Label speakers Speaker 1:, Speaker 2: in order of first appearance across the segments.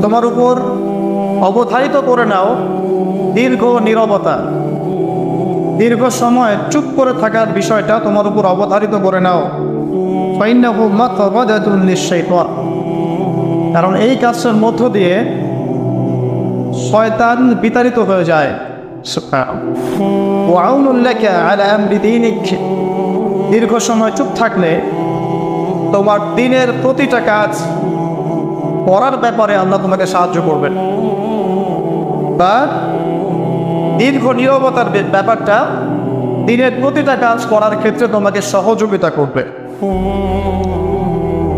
Speaker 1: তোমার উপর অবধারিত করে নাও দীর্ঘ নীরবতা, দীর্ঘ সময় চুপ করে থাকার বিষয়টা তোমার উপর অবধারিত করে নাও। ফাইন্নাহু মাতবাদাতুন লিশ-শাইতান, কারণ এই কাজের মধ্য দিয়ে শয়তান বিতাড়িত হয়ে যায়। ওয়া আউনুল লাকা আলা আমরি দীনিক, দীর্ঘ সময় চুপ থাকলে তোমার দিনের প্রতিটা কাজ করার ব্যাপারে আল্লাহ তোমাকে সাহায্য করবেন। বা দীর্ঘ নীরবতার ব্যাপারটা দিনের প্রতিটা কাজ করার ক্ষেত্রে তোমাকে সহযোগিতা করবে।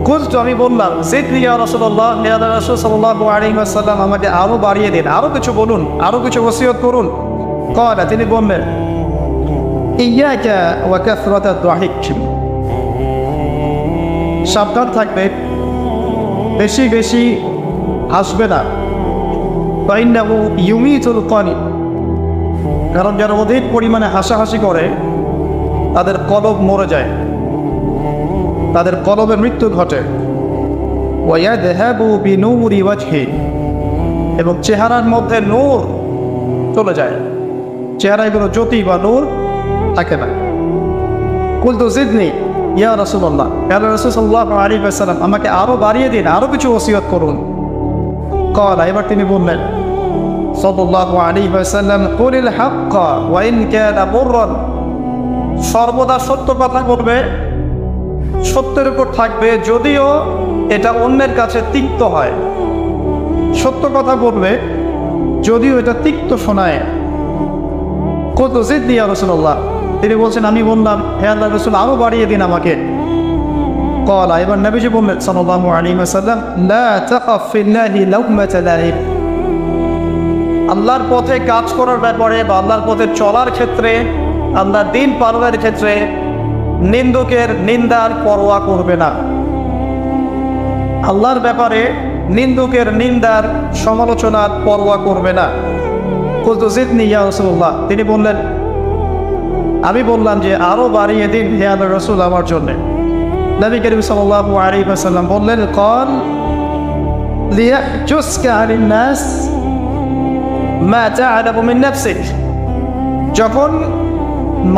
Speaker 1: কুলতু, আমি বললাম, জিদনি ইয়া রাসূলুল্লাহ, ইয়া রাসূল সাল্লাল্লাহু আলাইহি ওয়াসাল্লাম, আমাকে আরো বাড়িয়ে দিন, আরো কিছু বলুন, আরো কিছু ওসিয়ত করুন। ক্বালা, তিনি বললেন, ইয়াকা ওয়া কাসরাতাদ দাহিক, সাবধান থাকবে, বেশি বেশি হাসবে না। ফাইন্নাহু ইউমিতুল কলব, কারণ যারা অধিক পরিমাণে হাসাহাসি করে তাদের কলব মরে যায়, তাদের কলবের মৃত্যু ঘটে। ওয়ায়াযহাবু বিনূরি ওয়াজহি, এবং চেহারার মধ্যে নূর চলে যায়, চেহারায় কোনো জ্যোতি বা নূর থাকে না। কুলতু জিদনি ইয়া রাসূলুল্লাহ, ইয়া রাসূল সাল্লাল্লাহু আলাইহি ওয়াসাল্লাম, আমাকে আরো বাড়িয়ে দিন, আরো কিছু ওসিয়ত করুন। ক্বালা, এবার তিনি বললেন সাল্লাল্লাহু আলাইহি ওয়াসাল্লাম, কুলিল হাক্কা ওয়া ইন কানা মুররান, সর্বদা সত্য কথা বলবে, সত্যের উপর থাকবে যদিও এটা অন্যের কাছে তিক্ত হয়। সত্য কথা বলবে যদিও এটা তিক্ত শোনায়। কত জিদনি ইয়া রাসূলুল্লাহ, তিনি বলছেন, আমি বললাম, হে আল্লাহর রাসূল, আরো বাড়িয়ে দিন আমাকে। ক্বালা, এবার নবীজি বললেন সাল্লাল্লাহু আলাইহি ওয়াসাল্লাম, লা তাখাফ ফিল্লাহি লাওমাতা লাইম, আল্লাহর পথে কাজ করার ব্যাপারে বা আল্লাহর পথে চলার ক্ষেত্রে, আল্লাহর দিন পালনের ক্ষেত্রে নিন্দুকের নিন্দার পরোয়া করবে না। আল্লাহর ব্যাপারে নিন্দুকের নিন্দার সমালোচনার পরোয়া করবে না। কুলতু জিদনি ইয়া রাসূলুল্লাহ, তিনি বললেন, আমি বললাম যে আরো বাড়িয়ে দিন হে আল্লাহর রাসূল আমার জন্য। নবী করিম সাল্লাল্লাহু আলাইহি ওয়াসাল্লাম বললেন, ক্বাল লিয়াহজুসকা আনিন নাস মা তা'লামু মিন নাফসিক, যখন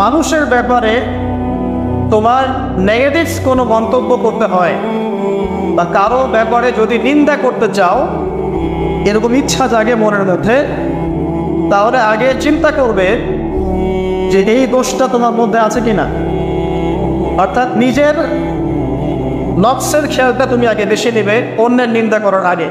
Speaker 1: মানুষের ব্যাপারে তোমার নেগেটিভ কোনো মন্তব্য করতে হয় বা কারো ব্যাপারে যদি নিন্দা করতে চাও, এরকম ইচ্ছা জাগে মনের মধ্যে, তাহলে আগে চিন্তা করবে যে এই দোষটা তোমার মধ্যে আছে কিনা। অর্থাৎ নিজের নফসের খেয়ালটা তুমি আগে বেশি নেবে অন্যের নিন্দা করার আগে।